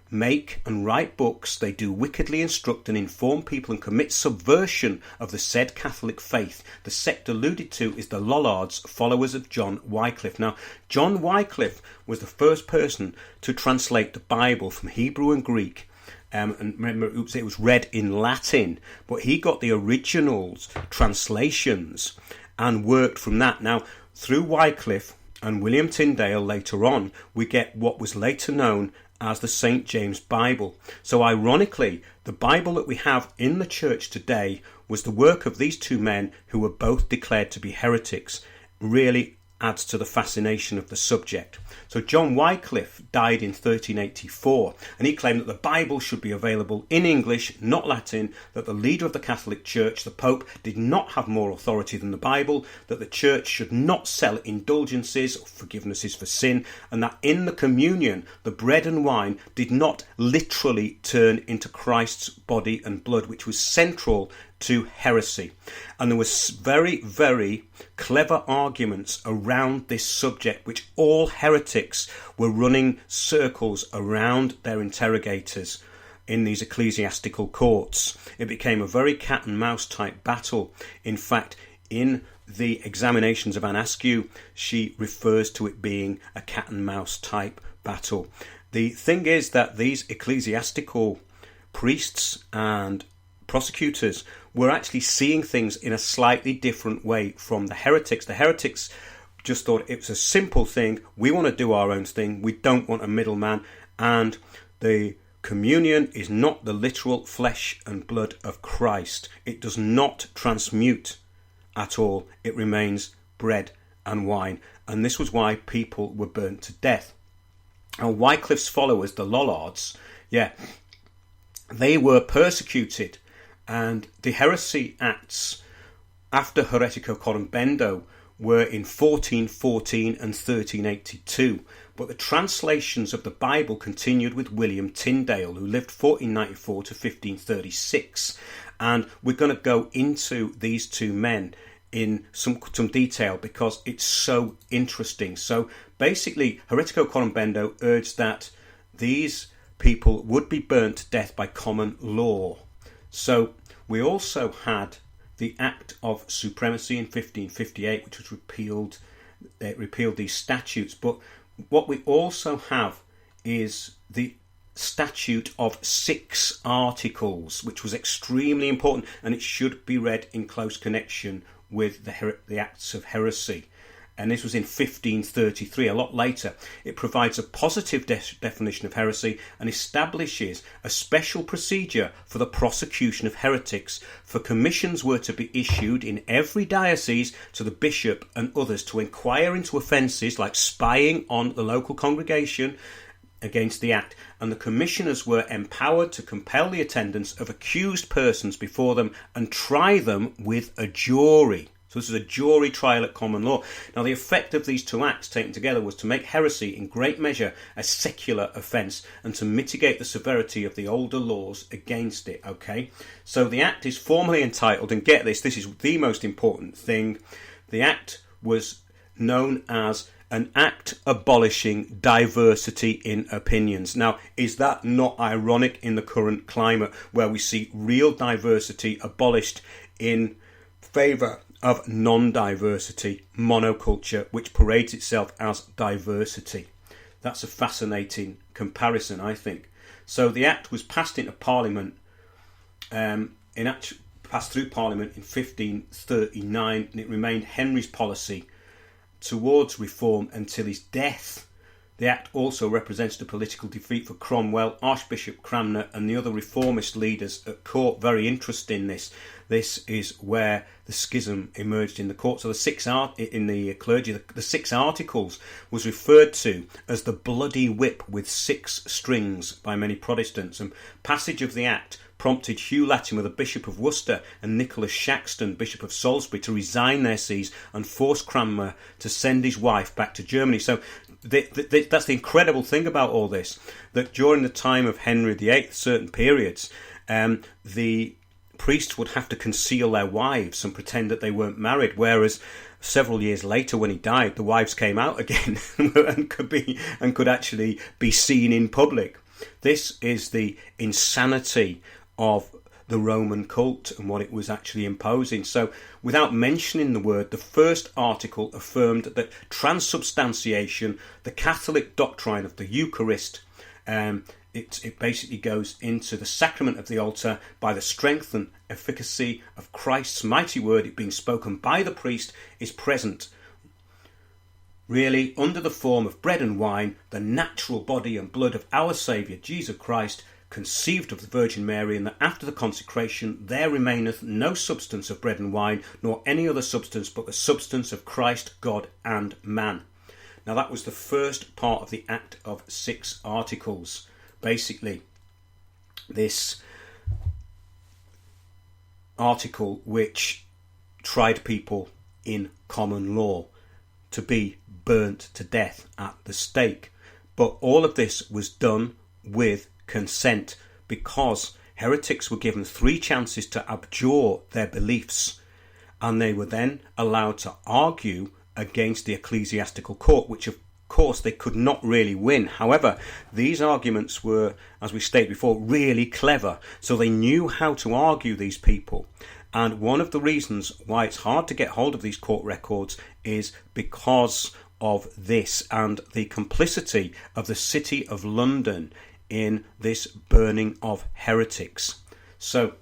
make and write books, they do wickedly instruct and inform people and commit subversion of the said Catholic faith. The sect alluded to is the Lollards, followers of John Wycliffe. Now, John Wycliffe was the first person to translate the Bible from Hebrew and Greek. And remember, it was read in Latin, but he got the originals, translations, and worked from that. Now, through Wycliffe and William Tyndale later on, we get what was later known as the St. James Bible. So ironically, the Bible that we have in the church today was the work of these two men who were both declared to be heretics. Really adds to the fascination of the subject. So John Wycliffe died in 1384, and he claimed that the Bible should be available in English, not Latin, that the leader of the Catholic Church, the Pope, did not have more authority than the Bible, that the Church should not sell indulgences or forgivenesses for sin, and that in the communion, the bread and wine did not literally turn into Christ's body and blood, which was central to heresy. And there was very, very clever arguments around this subject, which all heretics were running circles around their interrogators in these ecclesiastical courts. It became a very cat and mouse type battle. In fact, in the examinations of Anne Askew, she refers to it being a cat and mouse type battle. The thing is that these ecclesiastical priests and prosecutors were actually seeing things in a slightly different way from the heretics. The heretics just thought it was a simple thing. We want to do our own thing. We don't want a middleman. And the communion is not the literal flesh and blood of Christ. It does not transmute at all. It remains bread and wine. And this was why people were burnt to death. Now, Wycliffe's followers, the Lollards, they were persecuted. And the heresy acts after Heretico Corrumbendo were in 1414 and 1382. But the translations of the Bible continued with William Tyndale, who lived 1494 to 1536. And we're going to go into these two men in some detail because it's so interesting. So basically, Heretico Corrumbendo urged that these people would be burnt to death by common law. So we also had the Act of Supremacy in 1558, which was repealed. It repealed these statutes. But what we also have is the Statute of 6 Articles, which was extremely important, and it should be read in close connection with the Acts of Heresy. and this was in 1533, a lot later. It provides a positive definition of heresy and establishes a special procedure for the prosecution of heretics, for commissions were to be issued in every diocese to the bishop and others to inquire into offences like spying on the local congregation against the act, and the commissioners were empowered to compel the attendance of accused persons before them and try them with a jury. So this is a jury trial at common law. Now the effect of these two acts taken together was to make heresy in great measure a secular offence and to mitigate the severity of the older laws against it. Okay, so the act is formally entitled, and get this is the most important thing, the act was known as an act abolishing diversity in opinions. Now, is that not ironic in the current climate where we see real diversity abolished in favour of non-diversity, monoculture, which parades itself as diversity? That's a fascinating comparison, I think. So the act was passed into Parliament, passed through Parliament in 1539, and it remained Henry's policy towards reform until his death. The act also represents the political defeat for Cromwell, Archbishop Cranmer and the other reformist leaders at court. Very interesting this. This is where the schism emerged in the court. So the the 6 articles was referred to as the bloody whip with 6 strings by many Protestants, and passage of the act prompted Hugh Latimer, the Bishop of Worcester, and Nicholas Shaxton, Bishop of Salisbury, to resign their sees and force Cranmer to send his wife back to Germany. So that's the incredible thing about all this, that during the time of Henry VIII, certain periods, the priests would have to conceal their wives and pretend that they weren't married, whereas several years later, when he died, the wives came out again and could actually be seen in public. This is the insanity of the Roman cult and what it was actually imposing. So, without mentioning the word, the first article affirmed that transubstantiation, the Catholic doctrine of the Eucharist, it basically goes into the sacrament of the altar by the strength and efficacy of Christ's mighty word, it being spoken by the priest, is present, really under the form of bread and wine, the natural body and blood of our Saviour Jesus Christ, conceived of the Virgin Mary, and that after the consecration there remaineth no substance of bread and wine, nor any other substance but the substance of Christ, God and man. Now that was the first part of the Act of 6 Articles. Basically, this article which tried people in common law to be burnt to death at the stake. But all of this was done with consent, because heretics were given 3 chances to abjure their beliefs, and they were then allowed to argue against the ecclesiastical court, which of course they could not really win. However, these arguments were, as we stated before, really clever, so they knew how to argue these people. And one of the reasons why it's hard to get hold of these court records is because of this and the complicity of the City of London in this burning of heretics. So,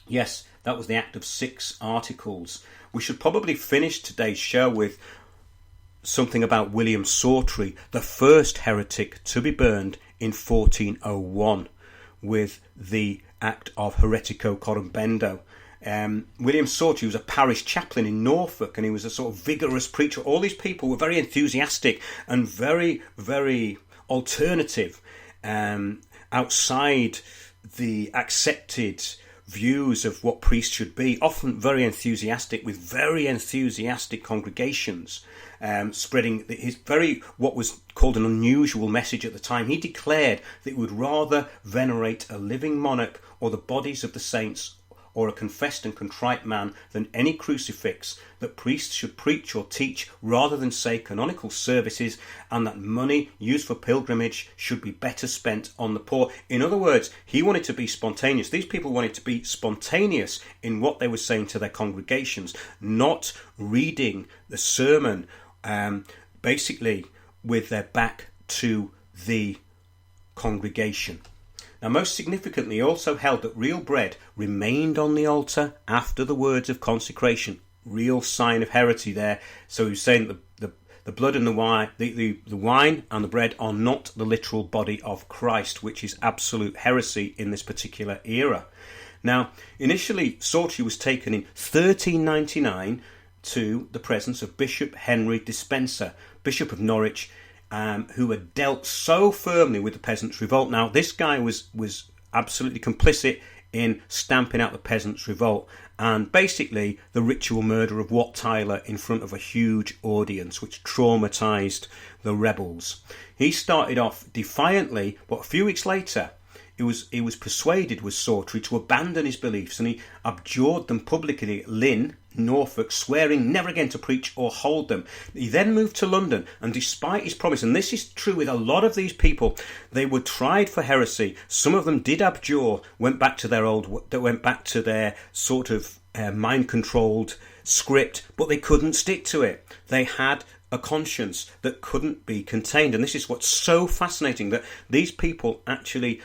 yes, that was the Act of 6 Articles. We should probably finish today's show with something about William Sawtre, the first heretic to be burned in 1401, with the Act of Heretico Corrumbendo. William Sawtre was a parish chaplain in Norfolk, and he was a sort of vigorous preacher. All these people were very enthusiastic and very, very alternative, outside the accepted views of what priests should be, often very enthusiastic, with very enthusiastic congregations, spreading his what was called an unusual message at the time. He declared that he would rather venerate a living monarch or the bodies of the saints or a confessed and contrite man than any crucifix, that priests should preach or teach rather than say canonical services, and that money used for pilgrimage should be better spent on the poor. In other words, he wanted to be spontaneous. These people wanted to be spontaneous in what they were saying to their congregations, not reading the sermon basically with their back to the congregation. Now, most significantly, he also held that real bread remained on the altar after the words of consecration real sign of heresy there. So he was saying that the blood and the wine, the wine and the bread are not the literal body of Christ, which is absolute heresy in this particular era. Now, initially, Sawtre was taken in 1399 to the presence of Bishop Henry Despenser, Bishop of Norwich, who had dealt so firmly with the Peasants' Revolt. Now, this guy was absolutely complicit in stamping out the Peasants' Revolt and basically the ritual murder of Wat Tyler in front of a huge audience, which traumatised the rebels. He started off defiantly, but a few weeks later he was persuaded, was Sawtre, to abandon his beliefs, and he abjured them publicly at Lynn, Norfolk, swearing never again to preach or hold them. He then moved to London, and despite his promise, and this is true with a lot of these people, they were tried for heresy. Some of them did abjure, went back to their sort of mind-controlled script, but they couldn't stick to it. They had a conscience that couldn't be contained, and this is what's so fascinating, that these people actually,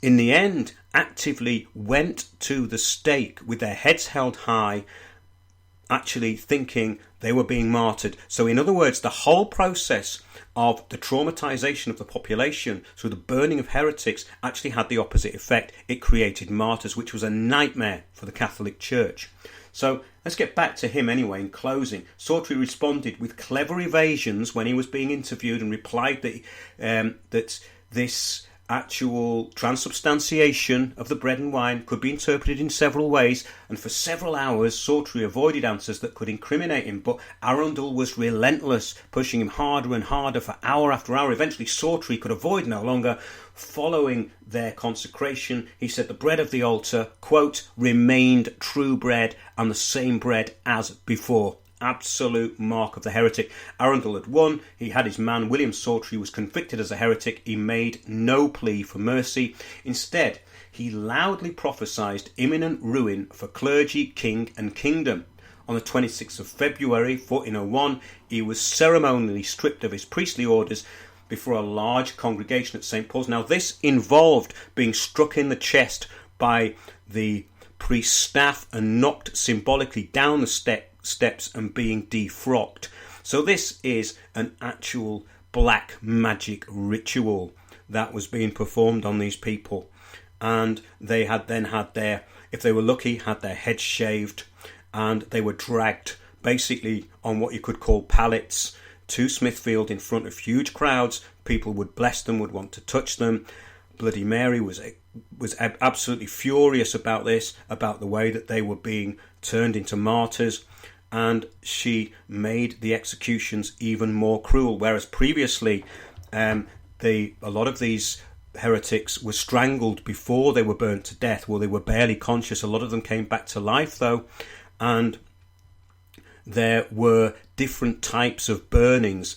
in the end, actively went to the stake with their heads held high, actually thinking they were being martyred. So in other words, the whole process of the traumatization of the population through the burning of heretics actually had the opposite effect. It created martyrs, which was a nightmare for the Catholic Church. So let's get back to him anyway in closing. Sawtre responded with clever evasions when he was being interviewed, and replied that this actual transubstantiation of the bread and wine could be interpreted in several ways, and for several hours Sawtre avoided answers that could incriminate him, but Arundel was relentless, pushing him harder and harder for hour after hour. Eventually Sawtre could avoid no longer. Following their consecration, he said the bread of the altar, quote, remained true bread and the same bread as before. Absolute mark of the heretic. Arundel had won. He had his man. William Sawtre was convicted as a heretic. He made no plea for mercy. Instead, he loudly prophesied imminent ruin for clergy, king and kingdom. On the 26th of February 1401, he was ceremonially stripped of his priestly orders before a large congregation at St. Paul's. Now, this involved being struck in the chest by the priest's staff and knocked symbolically down the steps and being defrocked. So this is an actual black magic ritual that was being performed on these people, and they had then had their, if they were lucky, had their heads shaved, and they were dragged basically on what you could call pallets to Smithfield in front of huge crowds. People would bless them, would want to touch them. Bloody Mary was absolutely furious about this, about the way that they were being turned into martyrs, and she made the executions even more cruel. Whereas previously, a lot of these heretics were strangled before they were burnt to death. Well, they were barely conscious. A lot of them came back to life, though, and there were different types of burnings.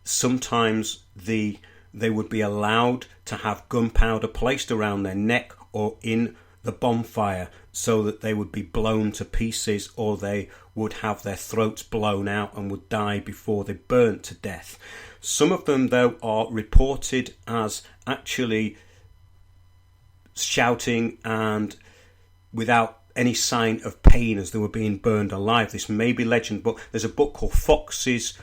Sometimes they would be allowed to have gunpowder placed around their neck or in the bonfire so that they would be blown to pieces, or they would have their throats blown out and would die before they burnt to death. Some of them, though, are reported as actually shouting and without any sign of pain as they were being burned alive. This may be legend, but there's a book called Fox's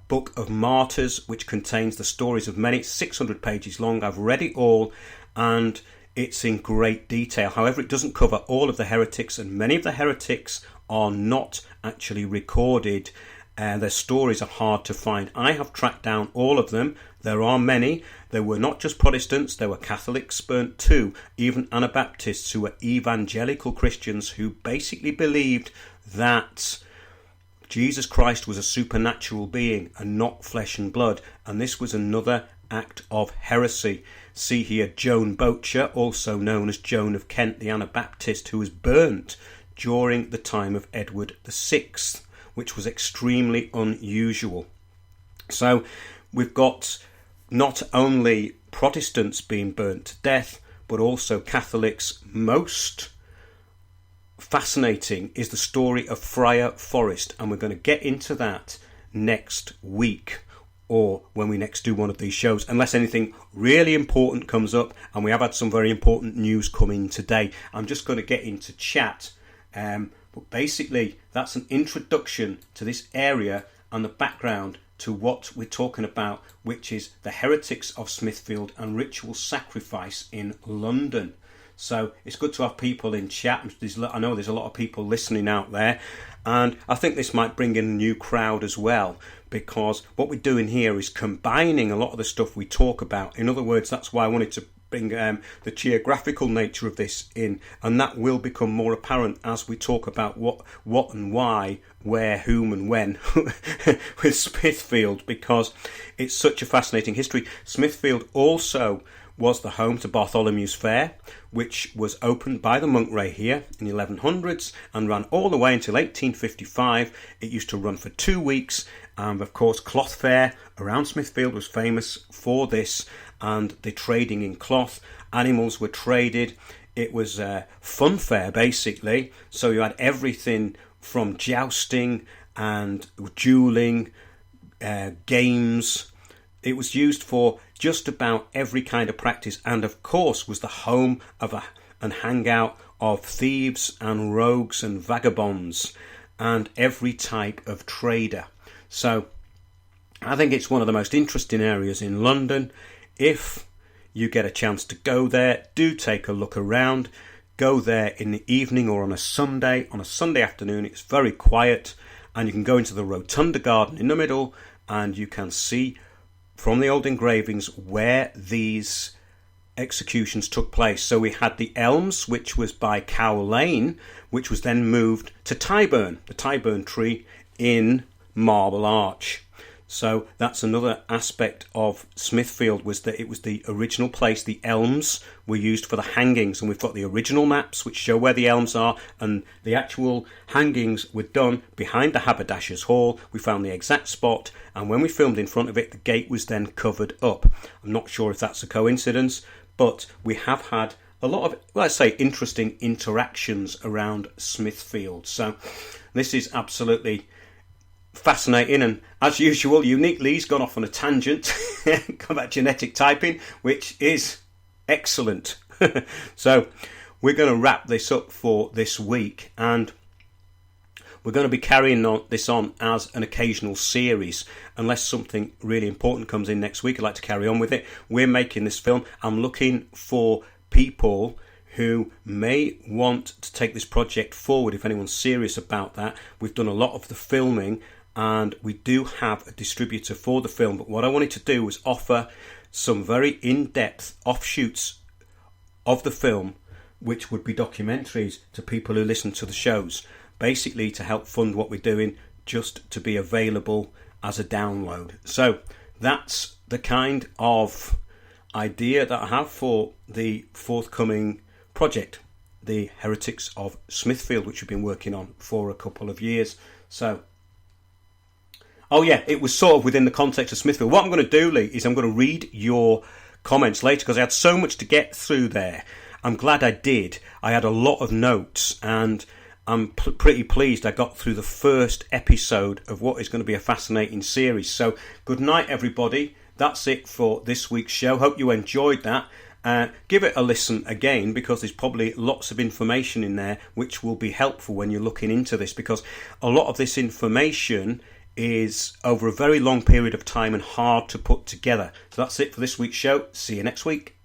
Book of Martyrs, which contains the stories of many. It's 600 pages long. I've read it all, and it's in great detail. However, it doesn't cover all of the heretics, and many of the heretics are not actually recorded. Their stories are hard to find. I have tracked down all of them. There are many. There were not just Protestants, there were Catholics burnt too, even Anabaptists who were evangelical Christians who basically believed that Jesus Christ was a supernatural being and not flesh and blood, and this was another act of heresy. See here Joan Bocher, also known as Joan of Kent, the Anabaptist, who was burnt during the time of Edward VI, which was extremely unusual. So we've got not only Protestants being burnt to death, but also Catholics. Most fascinating is the story of Friar Forrest, and we're going to get into that next week, or when we next do one of these shows, unless anything really important comes up, and we have had some very important news come in today. I'm just going to get into chat But basically, that's an introduction to this area and the background to what we're talking about, which is the Heretics of Smithfield and ritual sacrifice in London. So it's good to have people in chat. I know there's a lot of people listening out there, and I think this might bring in a new crowd as well, because what we're doing here is combining a lot of the stuff we talk about. In other words, that's why I wanted to bring the geographical nature of this in, and that will become more apparent as we talk about what and why, where, whom and when with Smithfield, because it's such a fascinating history. Smithfield also was the home to Bartholomew's Fair, which was opened by the monk Ray here in the 1100s and ran all the way until 1855. It used to run for 2 weeks, and of course cloth fair around Smithfield was famous for this, and the trading in cloth. Animals were traded. It was a fun fair basically, so you had everything from jousting and dueling, games. It was used for just about every kind of practice, and of course was the home of and hangout of thieves and rogues and vagabonds and every type of trader. So I think it's one of the most interesting areas in London. If you get a chance to go there, do take a look around. Go there in the evening or on a Sunday. On a Sunday afternoon, it's very quiet, and you can go into the Rotunda Garden in the middle, and you can see from the old engravings where these executions took place. So we had the Elms, which was by Cow Lane, which was then moved to Tyburn, the Tyburn tree in Marble Arch. So that's another aspect of Smithfield, was that it was the original place. The elms were used for the hangings, and we've got the original maps which show where the elms are, and the actual hangings were done behind the Haberdasher's Hall. We found the exact spot, and when we filmed in front of it, the gate was then covered up. I'm not sure if that's a coincidence, but we have had a lot of, let's say, interesting interactions around Smithfield. So this is absolutely fascinating, and as usual, Unique Lee's gone off on a tangent about genetic typing, which is excellent. So we're going to wrap this up for this week, and we're going to be carrying this on as an occasional series. Unless something really important comes in next week, I'd like to carry on with it. We're making this film. I'm looking for people who may want to take this project forward, if anyone's serious about that. We've done a lot of the filming, and we do have a distributor for the film, but what I wanted to do was offer some very in-depth offshoots of the film, which would be documentaries to people who listen to the shows, basically to help fund what we're doing, just to be available as a download. So that's the kind of idea that I have for the forthcoming project, the Heretics of Smithfield, which we've been working on for a couple of years. So oh yeah, it was sort of within the context of Smithfield. What I'm going to do, Lee, is I'm going to read your comments later, because I had so much to get through there. I'm glad I did. I had a lot of notes, and I'm pretty pleased I got through the first episode of what is going to be a fascinating series. So good night, everybody. That's it for this week's show. Hope you enjoyed that. Give it a listen again, because there's probably lots of information in there which will be helpful when you're looking into this, because a lot of this information is over a very long period of time and hard to put together. So that's it for this week's show. See you next week.